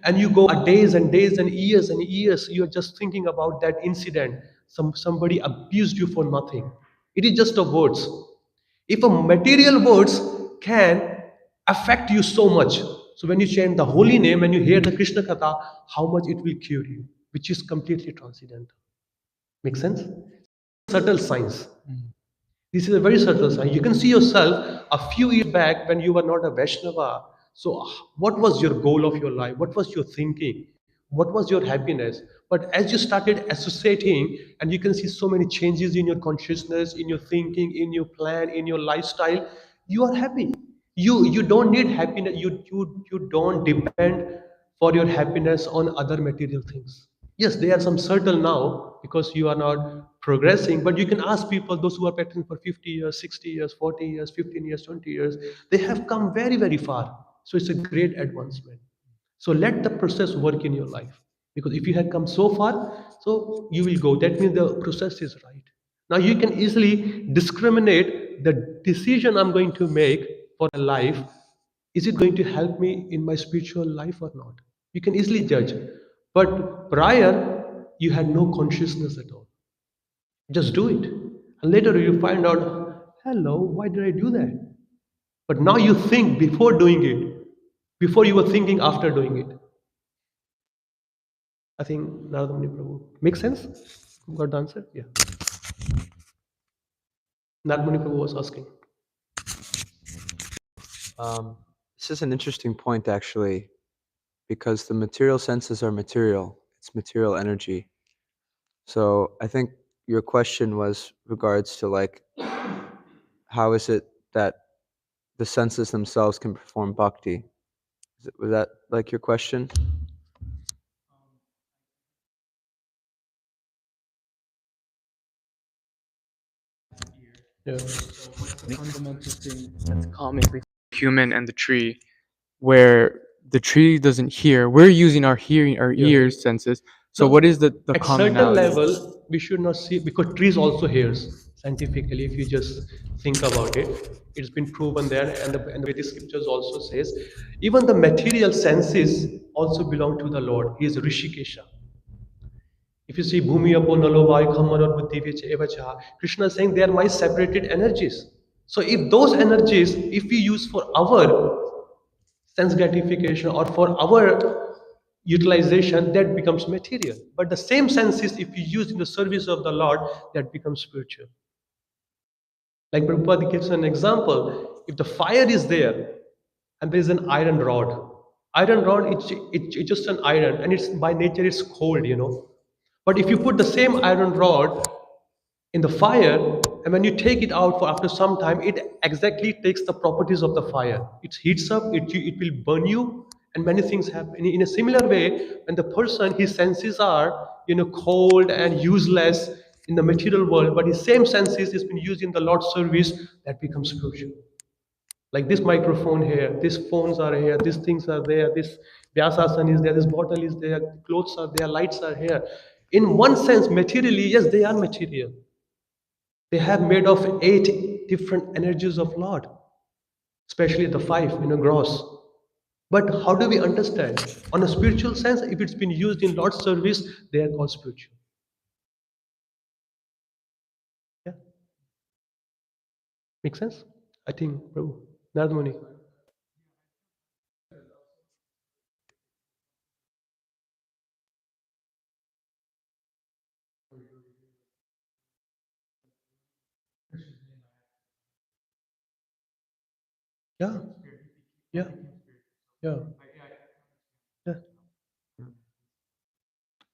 and you go a days and days and years, you're just thinking about that incident. Somebody abused you for nothing. It is just the words. If a material words can affect you so much, so when you chant the holy name and you hear the Krishna Katha, how much it will cure you, which is completely transcendental. Make sense? Subtle science. This is a very subtle sign. You can see yourself a few years back when you were not a Vaishnava. So, what was your goal of your life? What was your thinking? What was your happiness? But as you started associating, and you can see so many changes in your consciousness, in your thinking, in your plan, in your lifestyle, you are happy. You don't need happiness. You don't depend for your happiness on other material things. Yes, they are some subtle now because you are not progressing, but you can ask people, those who are practicing for 50 years, 60 years, 40 years, 15 years, 20 years, they have come very, very far. So it's a great advancement. So let the process work in your life. Because if you have come so far, so you will go. That means the process is right. Now you can easily discriminate the decision I'm going to make for a life. Is it going to help me in my spiritual life or not? You can easily judge. But prior, you had no consciousness at all. Just do it. And later you find out, hello, why did I do that? But now you think before doing it, before you were thinking after doing it. I think Narada Muni Prabhu. Makes sense? Got the answer? Yeah. Narada Muni Prabhu was asking. This is an interesting point, actually, because the material senses are material. It's material energy. So I think your question was regards to like, how is it that the senses themselves can perform bhakti? Was that like your question? Yeah. The fundamental thing that's common between human and the tree, where the tree doesn't hear, we're using our hearing, our Yeah. ears senses. So No, what is the at certain commonality? level, we should not see because trees also hears. Scientifically, if you just think about it, it's been proven there, and the Vedic scriptures also says even the material senses also belong to the Lord. He is Rishikesha. If you see Bhumi Apo Nalovai Khamar Buddhi Vich Evacha, Krishna is saying they are my separated energies. So if those energies, if we use for our sense gratification or for our utilization, that becomes material. But the same senses, if we use in the service of the Lord, that becomes spiritual. Like Prabhupada gives an example. If the fire is there and there is an iron rod, it's just an iron and it's by nature it's cold, you know. But if you put the same iron rod in the fire and when you take it out for after some time, it exactly takes the properties of the fire. It heats up, it will burn you, and many things happen. In a similar way, when the person, his senses are, you know, cold and useless in the material world, but his same senses is been used in the Lord's service, that becomes spiritual. Like this microphone here, these phones are here, these things are there, this Vyasasan is there, this bottle is there, clothes are there, lights are here. In one sense, materially, yes, they are material. They have made of 8 different energies of Lord, especially the 5, you know, gross. But how do we understand? On a spiritual sense, if it's been used in Lord's service, they are called spiritual. Yeah, make sense? I think, Prabhu, Nardmani. Yeah, yeah, yeah, yeah.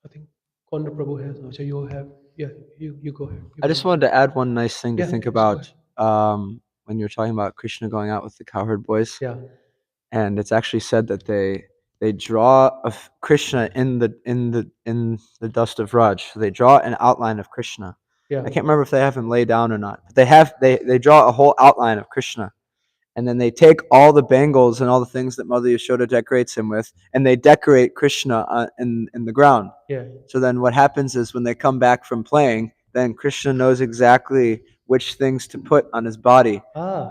I think Konda Prabhu has. Acha, you have. Yeah, you go ahead. I just wanted to add one nice thing to Yeah, think please go about when you're talking about Krishna going out with the cowherd boys. Yeah, And it's actually said that they draw of Krishna in the dust of Raj. So they draw an outline of Krishna. yeah. I can't remember if they have him lay down or not, but they draw a whole outline of Krishna. And then they take all the bangles and all the things that Mother Yashoda decorates him with, and they decorate Krishna in the ground. Yeah. So then what happens is when they come back from playing, then Krishna knows exactly which things to put on his body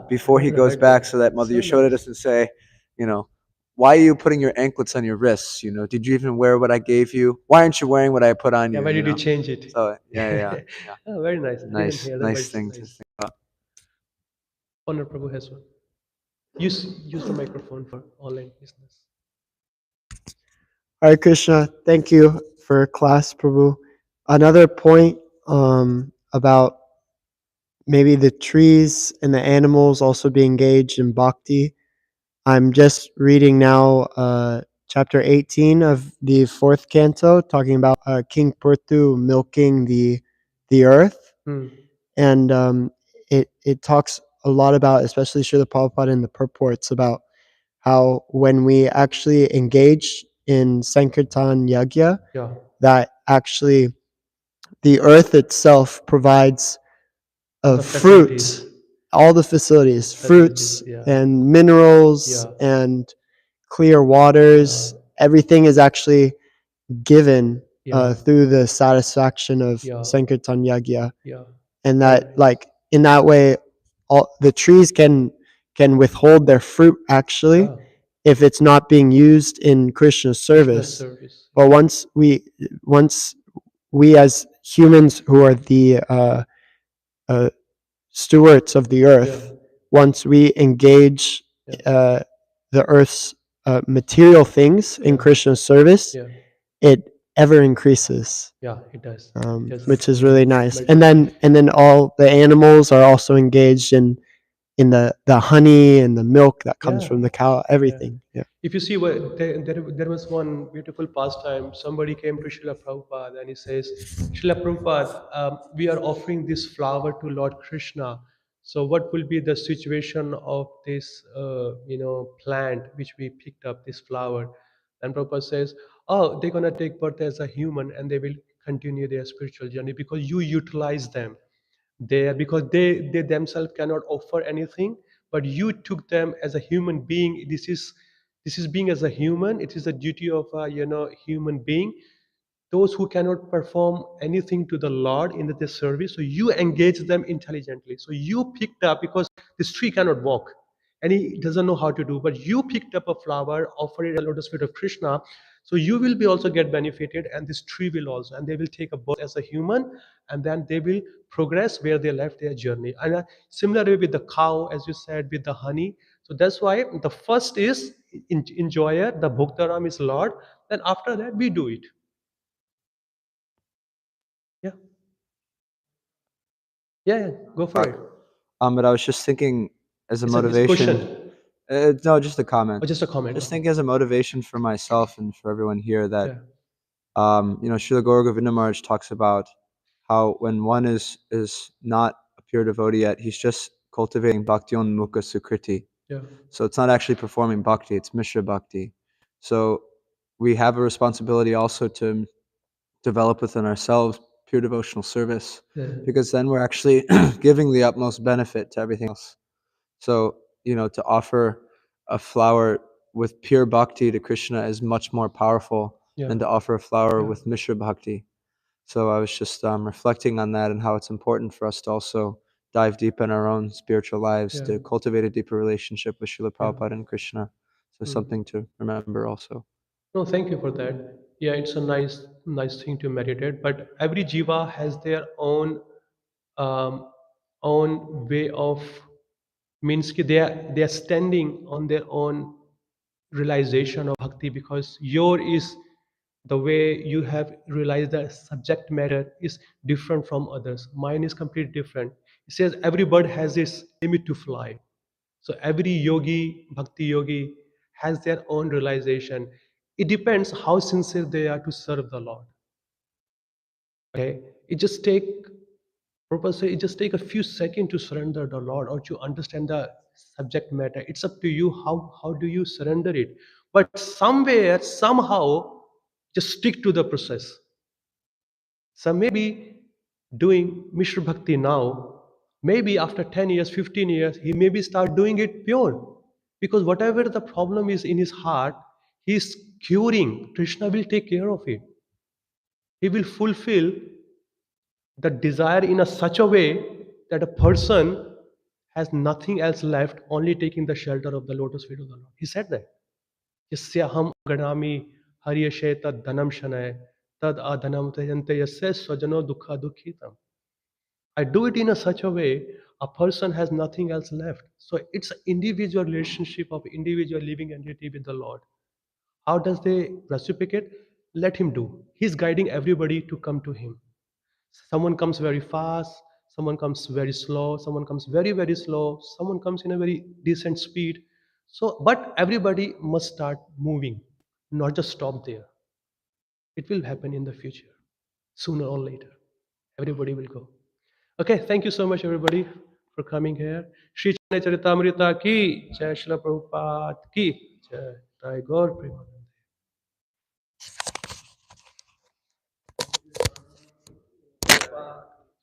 before he goes back, so that Mother Yashoda doesn't say, you know, why are you putting your anklets on your wrists? You know, did you even wear what I gave you? Why aren't you wearing what I put on Yeah, you? why You did you know? change it? So yeah. Oh, very nice. I didn't hear that, but Nice it's thing to nice. think about. Honor Prabhu has one. Use the microphone for online business. Hare Krishna, thank you for class, Prabhu. Another point about maybe the trees and the animals also be engaged in bhakti. I'm just reading now chapter 18 of the 4th canto, talking about King Purtu milking the earth. Hmm. And it talks a lot about, especially Srila Prabhupada in the purports, about how when we actually engage in Sankirtan Yagya, Yeah. that actually the earth itself provides The fruit, facilities. all the facilities, fruits Yeah. and minerals Yeah. and clear waters. Everything is actually given Yeah. through the satisfaction of Yeah. Sankirtan Yagya. Yeah. And Very that, nice. like, in that way, all the trees can withhold their fruit actually Yeah. if it's not being used in Krishna's Krishna's service. service. But once we as humans who are the stewards of the earth, Yeah. once we engage Yeah. the earth's material things in Yeah. Krishna's service, Yeah. it ever increases, Yeah, it does. which is really nice. And then all the animals are also engaged in the honey and the milk that comes Yeah. from the cow, everything. Yeah. If you see, there was one beautiful pastime. Somebody came to Srila Prabhupada and he says, Srila Prabhupada, we are offering this flower to Lord Krishna. So what will be the situation of this, plant which we picked up, this flower? And Prabhupada says, oh, they're going to take birth as a human and they will continue their spiritual journey because you utilize them there, because they themselves cannot offer anything, but you took them as a human being. This is being as a human. It is a duty of a human being those who cannot perform anything to the Lord in the service, so you engage them intelligently. So you picked up, because this tree cannot walk and he doesn't know how to do, but you picked up a flower, offer it a lotus feet of Krishna, so you will be also get benefited, and this tree will also, and they will take a birth as a human, and then they will progress where they left their journey. And similarly with the cow, as you said, with the honey. So that's why the first is enjoyer, the Bhuktaram is Lord, then after that we do it. Yeah. Yeah, go for it. But I was just thinking as a It's a motivation. question No, just a comment. or just a comment? Just thinking as a motivation for myself and for everyone here that, Yeah. Srila Gaura Govinda Maharaj talks about how when one is not a pure devotee yet, he's just cultivating bhakti-on mukha sukriti. Yeah. So it's not actually performing bhakti, it's mishra bhakti. So we have a responsibility also to develop within ourselves pure devotional service, Yeah. because then we're actually giving the utmost benefit to everything else. So, to offer a flower with pure bhakti to Krishna is much more powerful Yeah. than to offer a flower Yeah. with mishra bhakti. So I was just reflecting on that and how it's important for us to also dive deep in our own spiritual lives Yeah. to cultivate a deeper relationship with Srila Yeah. Prabhupada and Krishna. So something to remember also. No, thank you for that. Yeah, it's a nice thing to meditate. But every jiva has their um, own way of, means ki they are standing on their own realization of bhakti, because your is the way you have realized the subject matter is different from others. Mine is completely different. It says every bird has its limit to fly. So every yogi, bhakti yogi, has their own realization. It depends how sincere they are to serve the Lord. Okay, it just take a few seconds to surrender the Lord or to understand the subject matter. It's up to you how do you surrender it. But somewhere, somehow, just stick to the process. So maybe doing Mishra Bhakti now, maybe after 10 years, 15 years, he maybe start doing it pure. Because whatever the problem is in his heart, he's curing. Krishna will take care of it. He will fulfill the desire in such a way that a person has nothing else left, only taking the shelter of the lotus feet of the Lord. He said that. Yasyaham ganami haryashe tad dhanam shanay tad adhanam tajante yasya swajano dukha dukhitam. I do it in such a way a person has nothing else left. So it's an individual relationship of individual living entity with the Lord. How does they reciprocate? Let him do. He's guiding everybody to come to him. Someone comes very fast, someone comes very slow, someone comes very, very slow, someone comes in a very decent speed. So, but everybody must start moving, not just stop there. It will happen in the future, sooner or later. Everybody will go. Okay, thank you so much, everybody, for coming here. Shri Caitanya-caritāmṛta ki, Jai Srila Prabhupada ki, Jai Jai Gaur Premanand.